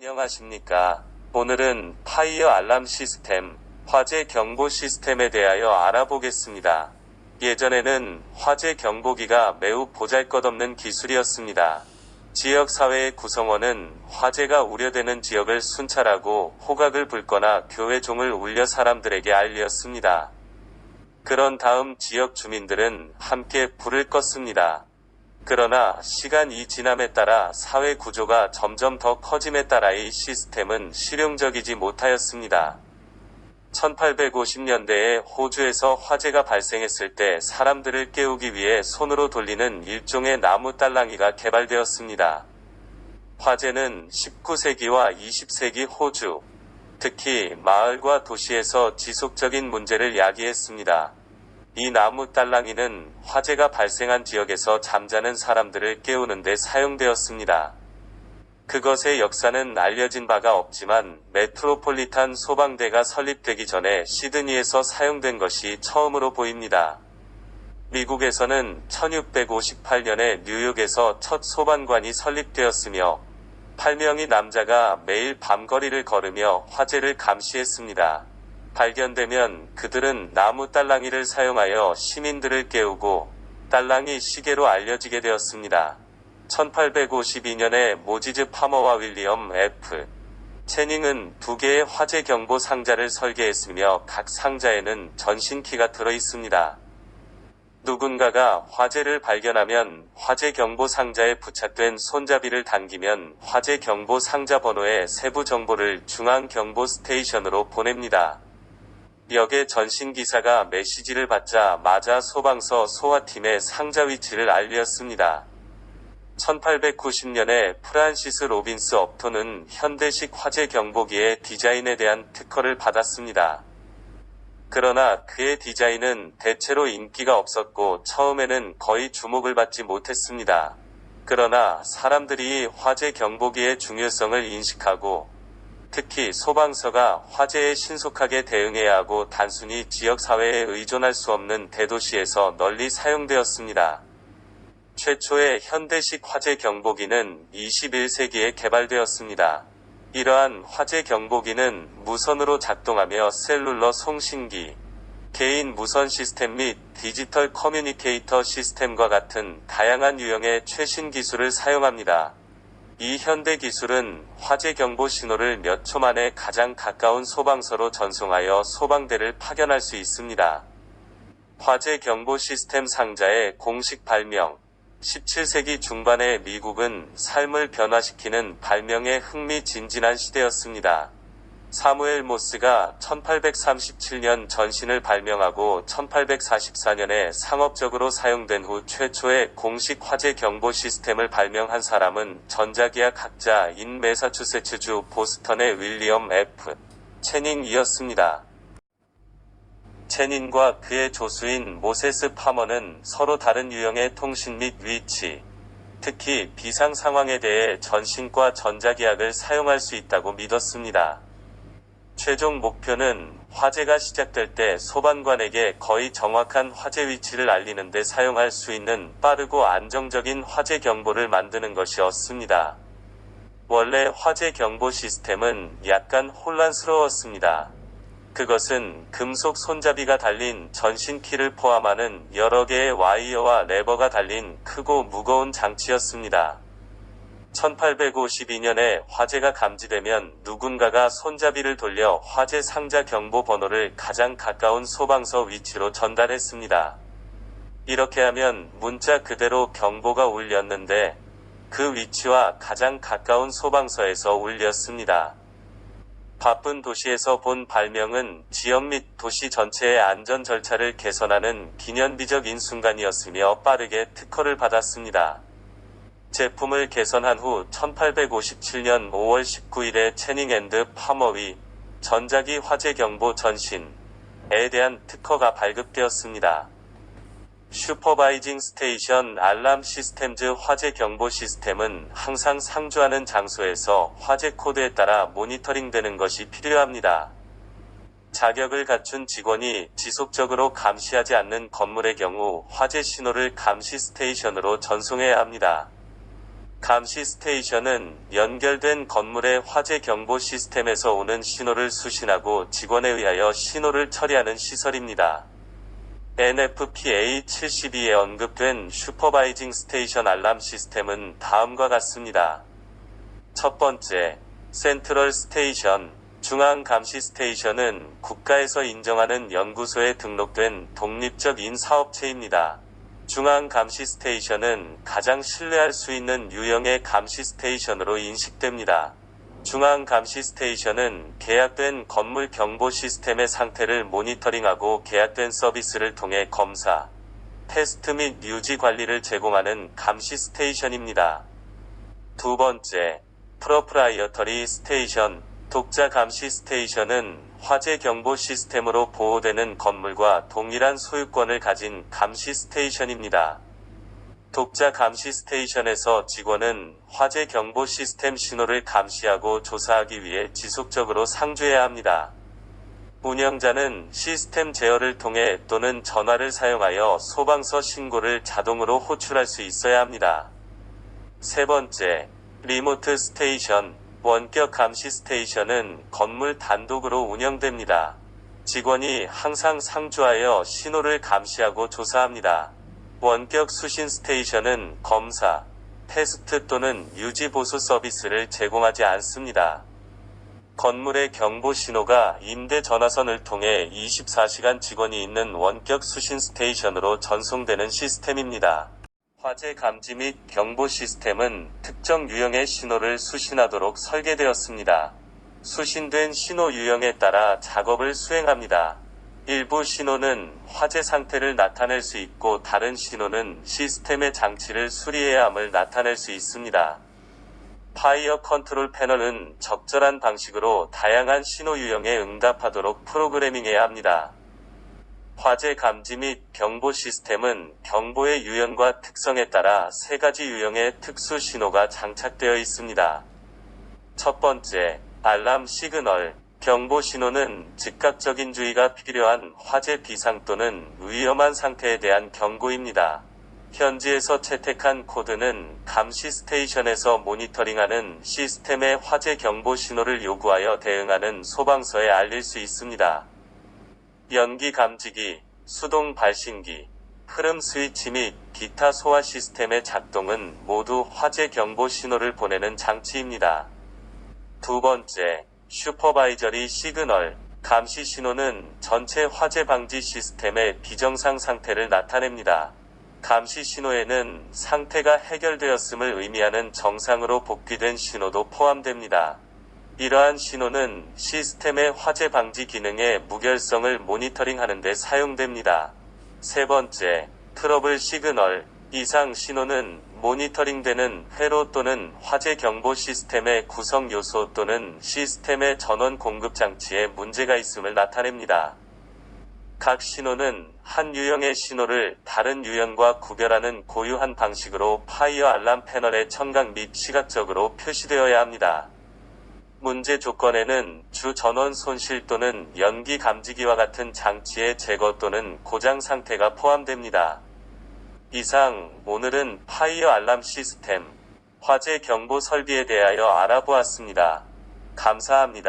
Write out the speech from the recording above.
안녕하십니까. 오늘은 파이어 알람 시스템, 화재 경보 시스템에 대하여 알아보겠습니다. 예전에는 화재 경보기가 매우 보잘것없는 기술이었습니다. 지역사회의 구성원은 화재가 우려되는 지역을 순찰하고 호각을 불거나 교회 종을 울려 사람들에게 알렸습니다. 그런 다음 지역 주민들은 함께 불을 껐습니다. 그러나 시간이 지남에 따라 사회 구조가 점점 더 커짐에 따라 이 시스템은 실용적이지 못하였습니다. 1850년대에 호주에서 화재가 발생했을 때 사람들을 깨우기 위해 손으로 돌리는 일종의 나무 딸랑이가 개발되었습니다. 화재는 19세기와 20세기 호주, 특히 마을과 도시에서 지속적인 문제를 야기했습니다. 이 나무 딸랑이는 화재가 발생한 지역에서 잠자는 사람들을 깨우는 데 사용되었습니다. 그것의 역사는 알려진 바가 없지만 메트로폴리탄 소방대가 설립되기 전에 시드니에서 사용된 것이 처음으로 보입니다. 미국에서는 1658년에 뉴욕에서 첫 소방관이 설립되었으며 8명의 남자가 매일 밤거리를 걸으며 화재를 감시했습니다. 발견되면 그들은 나무 딸랑이를 사용하여 시민들을 깨우고 딸랑이 시계로 알려지게 되었습니다. 1852년에 모지즈 파머와 윌리엄 F. 채닝은 두 개의 화재 경보 상자를 설계했으며 각 상자에는 전신키가 들어있습니다. 누군가가 화재를 발견하면 화재 경보 상자에 부착된 손잡이를 당기면 화재 경보 상자 번호의 세부 정보를 중앙 경보 스테이션으로 보냅니다. 역의 전신기사가 메시지를 받자마자 소방서 소화팀의 상자 위치를 알렸습니다. 1890년에 프란시스 로빈스 업톤은 현대식 화재 경보기의 디자인에 대한 특허를 받았습니다. 그러나 그의 디자인은 대체로 인기가 없었고 처음에는 거의 주목을 받지 못했습니다. 그러나 사람들이 화재 경보기의 중요성을 인식하고 특히 소방서가 화재에 신속하게 대응해야 하고 단순히 지역사회에 의존할 수 없는 대도시에서 널리 사용되었습니다. 최초의 현대식 화재 경보기는 21세기에 개발되었습니다. 이러한 화재 경보기는 무선으로 작동하며 셀룰러 송신기, 개인 무선 시스템 및 디지털 커뮤니케이터 시스템과 같은 다양한 유형의 최신 기술을 사용합니다. 이 현대 기술은 화재 경보 신호를 몇 초 만에 가장 가까운 소방서로 전송하여 소방대를 파견할 수 있습니다. 화재 경보 시스템 상자의 공식 발명 17세기 중반에 미국은 삶을 변화시키는 발명에 흥미진진한 시대였습니다. 사무엘 모스가 1837년 전신을 발명하고 1844년에 상업적으로 사용된 후 최초의 공식 화재 경보 시스템을 발명한 사람은 전자기학 학자인 매사추세츠주 보스턴의 윌리엄 F. 채닝이었습니다. 채닝과 그의 조수인 모세스 파머는 서로 다른 유형의 통신 및 위치, 특히 비상 상황에 대해 전신과 전자기학을 사용할 수 있다고 믿었습니다. 최종 목표는 화재가 시작될 때 소방관에게 거의 정확한 화재 위치를 알리는 데 사용할 수 있는 빠르고 안정적인 화재 경보를 만드는 것이었습니다. 원래 화재 경보 시스템은 약간 혼란스러웠습니다. 그것은 금속 손잡이가 달린 전신키를 포함하는 여러 개의 와이어와 레버가 달린 크고 무거운 장치였습니다. 1852년에 화재가 감지되면 누군가가 손잡이를 돌려 화재 상자 경보 번호를 가장 가까운 소방서 위치로 전달했습니다. 이렇게 하면 문자 그대로 경보가 울렸는데 그 위치와 가장 가까운 소방서에서 울렸습니다. 바쁜 도시에서 본 발명은 지역 및 도시 전체의 안전 절차를 개선하는 기념비적인 순간이었으며 빠르게 특허를 받았습니다. 제품을 개선한 후 1857년 5월 19일에 채닝 앤드 파머의 전자기 화재 경보 전신에 대한 특허가 발급되었습니다. 슈퍼바이징 스테이션 알람 시스템즈 화재 경보 시스템은 항상 상주하는 장소에서 화재 코드에 따라 모니터링되는 것이 필요합니다. 자격을 갖춘 직원이 지속적으로 감시하지 않는 건물의 경우 화재 신호를 감시 스테이션으로 전송해야 합니다. 감시 스테이션은 연결된 건물의 화재 경보 시스템에서 오는 신호를 수신하고 직원에 의하여 신호를 처리하는 시설입니다. NFPA-72에 언급된 슈퍼바이징 스테이션 알람 시스템은 다음과 같습니다. 첫 번째, 센트럴 스테이션, 중앙감시 스테이션은 국가에서 인정하는 연구소에 등록된 독립적인 사업체입니다. 중앙감시 스테이션은 가장 신뢰할 수 있는 유형의 감시 스테이션으로 인식됩니다. 중앙감시 스테이션은 계약된 건물 경보 시스템의 상태를 모니터링하고 계약된 서비스를 통해 검사, 테스트 및 유지 관리를 제공하는 감시 스테이션입니다. 두 번째, 프로프라이어터리 스테이션, 독자 감시 스테이션은 화재 경보 시스템으로 보호되는 건물과 동일한 소유권을 가진 감시 스테이션입니다. 독자 감시 스테이션에서 직원은 화재 경보 시스템 신호를 감시하고 조사하기 위해 지속적으로 상주해야 합니다. 운영자는 시스템 제어를 통해 또는 전화를 사용하여 소방서 신고를 자동으로 호출할 수 있어야 합니다. 세 번째, 리모트 스테이션, 원격 감시 스테이션은 건물 단독으로 운영됩니다. 직원이 항상 상주하여 신호를 감시하고 조사합니다. 원격 수신 스테이션은 검사, 테스트 또는 유지 보수 서비스를 제공하지 않습니다. 건물의 경보 신호가 임대 전화선을 통해 24시간 직원이 있는 원격 수신 스테이션으로 전송되는 시스템입니다. 화재 감지 및 경보 시스템은 특정 유형의 신호를 수신하도록 설계되었습니다. 수신된 신호 유형에 따라 작업을 수행합니다. 일부 신호는 화재 상태를 나타낼 수 있고 다른 신호는 시스템의 장치를 수리해야 함을 나타낼 수 있습니다. 파이어 컨트롤 패널은 적절한 방식으로 다양한 신호 유형에 응답하도록 프로그래밍해야 합니다. 화재 감지 및 경보 시스템은 경보의 유형과 특성에 따라 세 가지 유형의 특수 신호가 장착되어 있습니다. 첫 번째, 알람 시그널. 경보 신호는 즉각적인 주의가 필요한 화재 비상 또는 위험한 상태에 대한 경고입니다. 현지에서 채택한 코드는 감시 스테이션에서 모니터링하는 시스템의 화재 경보 신호를 요구하여 대응하는 소방서에 알릴 수 있습니다. 연기 감지기, 수동 발신기, 흐름 스위치 및 기타 소화 시스템의 작동은 모두 화재 경보 신호를 보내는 장치입니다. 두 번째, 슈퍼바이저리 시그널. 감시 신호는 전체 화재 방지 시스템의 비정상 상태를 나타냅니다. 감시 신호에는 상태가 해결되었음을 의미하는 정상으로 복귀된 신호도 포함됩니다. 이러한 신호는 시스템의 화재 방지 기능의 무결성을 모니터링하는 데 사용됩니다. 세 번째, 트러블 시그널. 이상 신호는 모니터링되는 회로 또는 화재 경보 시스템의 구성 요소 또는 시스템의 전원 공급 장치에 문제가 있음을 나타냅니다. 각 신호는 한 유형의 신호를 다른 유형과 구별하는 고유한 방식으로 파이어 알람 패널의 청각 및 시각적으로 표시되어야 합니다. 문제 조건에는 주 전원 손실 또는 연기 감지기와 같은 장치의 제거 또는 고장 상태가 포함됩니다. 이상, 오늘은 파이어 알람 시스템, 화재 경보 설비에 대하여 알아보았습니다. 감사합니다.